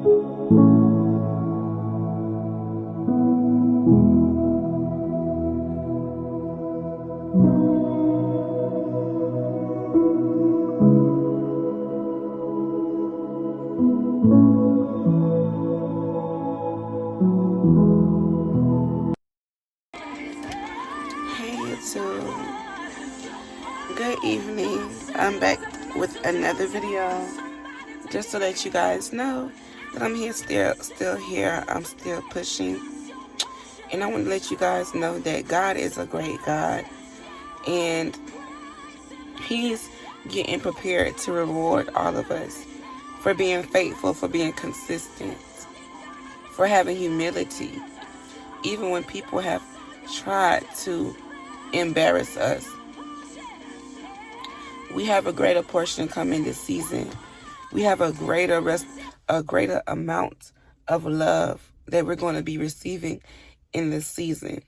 Hey YouTube, good evening. I'm back with another video just to let you guys know that I'm here, still here. I'm still pushing, and I want to let you guys know that God is a great God, and He's getting prepared to reward all of us for being faithful, for being consistent, for having humility, even when people have tried to embarrass us. We have a greater portion coming this season. We have a greater amount of love that we're going to be receiving in this season.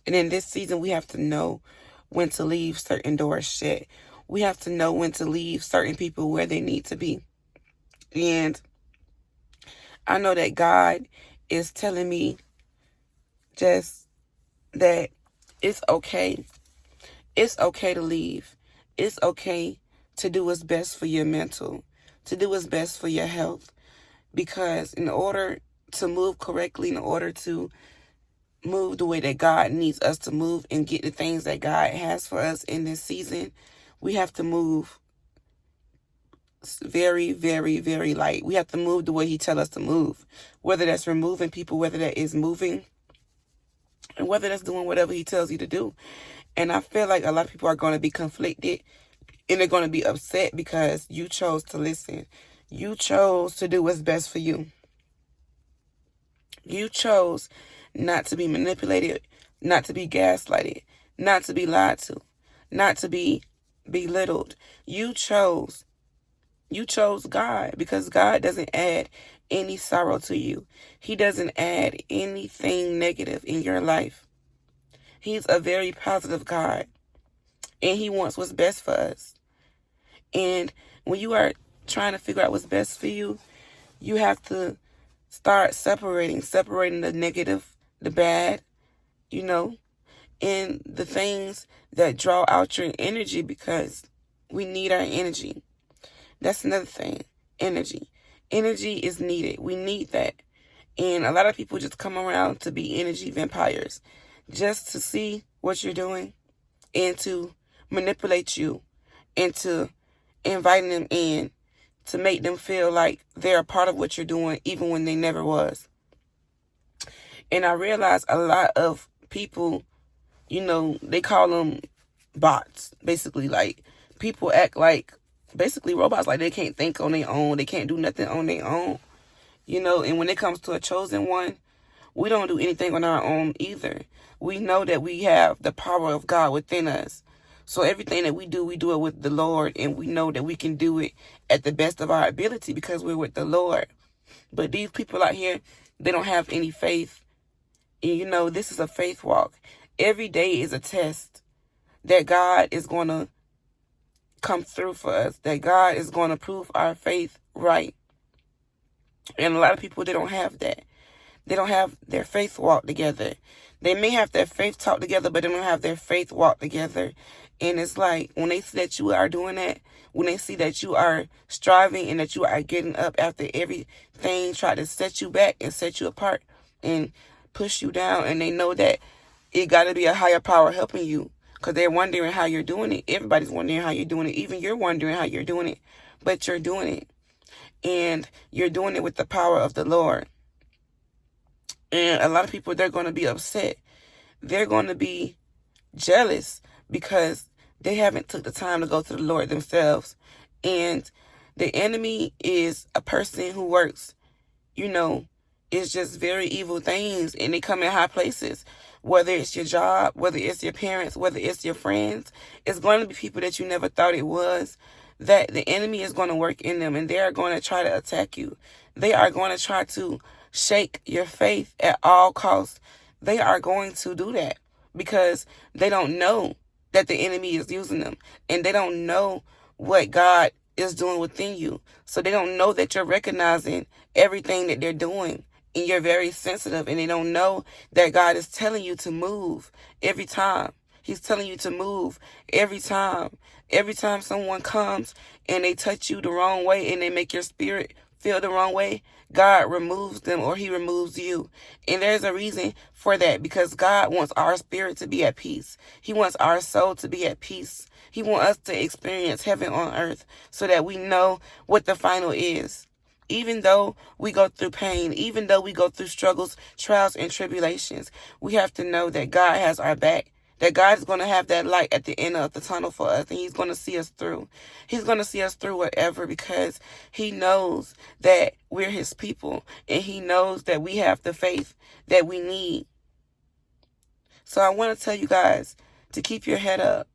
And in this season, we have to know when to leave certain doors shut. We have to know when to leave certain people where they need to be. And I know that God is telling me just that it's okay. It's okay to leave. It's okay to do what's best for your mental, to do what's best for your health. Because in order to move correctly, in order to move the way that God needs us to move and get the things that God has for us in this season, we have to move very, very, very light. We have to move the way He tells us to move. Whether that's removing people, whether that is moving, and whether that's doing whatever He tells you to do. And I feel like a lot of people are going to be conflicted and they're going to be upset because you chose to listen. You chose to do what's best for you. You chose not to be manipulated, not to be gaslighted, not to be lied to, not to be belittled. You chose God, because God doesn't add any sorrow to you. He doesn't add anything negative in your life. He's a very positive God, and He wants what's best for us. And when you are trying to figure out what's best for you, you have to start separating the negative, the bad, and the things that draw out your energy, because we need our energy. That's another thing, energy. Energy is needed. We need that. And a lot of people just come around to be energy vampires, just to see what you're doing and to manipulate you into inviting them in, to make them feel like they're a part of what you're doing even when they never was. And I realize a lot of people, they call them bots, basically. Like, people act like basically robots, like they can't think on their own, they can't do nothing on their own, and when it comes to a chosen one, we don't do anything on our own either. We know that we have the power of God within us. So everything that we do it with the Lord, and we know that we can do it at the best of our ability because we're with the Lord. But these people out here, they don't have any faith. And this is a faith walk. Every day is a test that God is going to come through for us, that God is going to prove our faith right. And a lot of people, they don't have that. They don't have their faith walk together. They may have their faith talk together, but they don't have their faith walk together. And it's like, when they see that you are doing that, when they see that you are striving and that you are getting up after everything try to set you back and set you apart and push you down, and they know that it got to be a higher power helping you, because they're wondering how you're doing it. Everybody's wondering how you're doing it. Even you're wondering how you're doing it, but you're doing it. And you're doing it with the power of the Lord. And a lot of people, they're going to be upset. They're going to be jealous because they haven't took the time to go to the Lord themselves. And the enemy is a person who works, it's just very evil things, and they come in high places. Whether it's your job, whether it's your parents, whether it's your friends, it's going to be people that you never thought it was, that the enemy is going to work in them, and they are going to try to attack you. They are going to try to shake your faith at all costs. They are going to do that because they don't know that the enemy is using them, and they don't know what God is doing within you. So they don't know that you're recognizing everything that they're doing. And you're very sensitive, and they don't know that God is telling you to move every time. He's telling you to move every time. Every time someone comes and they touch you the wrong way and they make your spirit feel the wrong way, God removes them, or he removes you. And there's a reason for that, because God wants our spirit to be at peace. He wants our soul to be at peace. He wants us to experience heaven on earth so that we know what the final is. Even though we go through pain, even though we go through struggles, trials, and tribulations, we have to know that God has our back, that God is going to have that light at the end of the tunnel for us, and he's going to see us through. He's going to see us through whatever, because he knows that we're his people, and he knows that we have the faith that we need. So I want to tell you guys to keep your head up.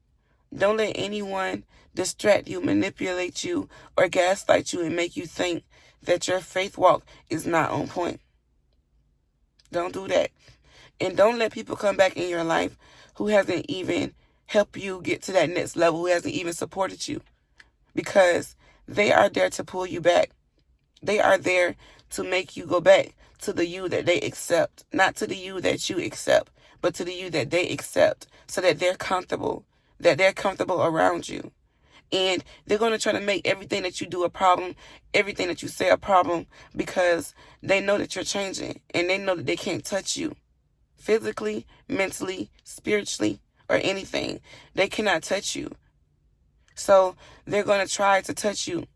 Don't let anyone distract you, manipulate you, or gaslight you and make you think that your faith walk is not on point. Don't do that. And don't let people come back in your life who hasn't even helped you get to that next level, who hasn't even supported you, because they are there to pull you back. They are there to make you go back to the you that they accept, not to the you that you accept, but to the you that they accept, so that they're comfortable around you. And they're going to try to make everything that you do a problem, everything that you say a problem, because they know that you're changing, and they know that they can't touch you physically, mentally, spiritually, or anything. They cannot touch you. So they're going to try to touch you.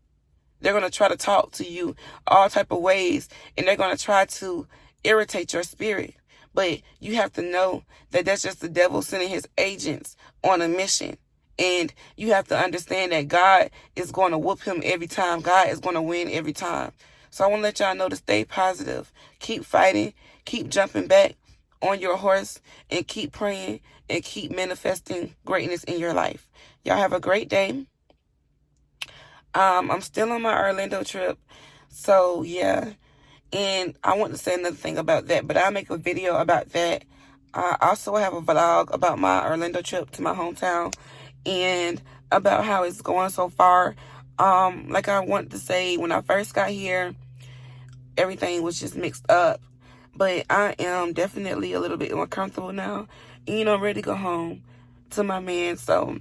They're going to try to talk to you all type of ways, and they're going to try to irritate your spirit. But you have to know that that's just the devil sending his agents on a mission. And you have to understand that God is going to whoop him every time. God is going to win every time. So I want to let y'all know to stay positive. Keep fighting. Keep jumping back on your horse, and keep praying, and keep manifesting greatness in your life. Y'all have a great day. I'm still on my Orlando trip. So, yeah. And I want to say another thing about that, but I'll make a video about that. I also have a vlog about my Orlando trip to my hometown, and about how it's going so far. Like I want to say, when I first got here, everything was just mixed up. But I am definitely a little bit more comfortable now. And, I'm ready to go home to my man. So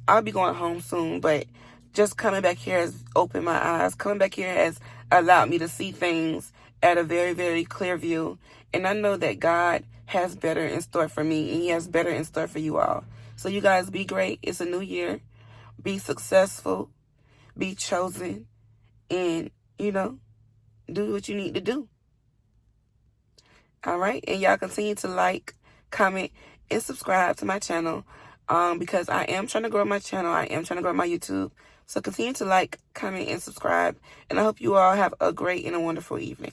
I'll be going home soon. But just coming back here has opened my eyes. Coming back here has allowed me to see things at a very, very clear view. And I know that God has better in store for me, and he has better in store for you all. So you guys be great. It's a new year. Be successful. Be chosen. And, do what you need to do. All right? And y'all continue to like, comment, and subscribe to my channel, because I am trying to grow my channel. I am trying to grow my YouTube. So continue to like, comment, and subscribe. And I hope you all have a great and a wonderful evening.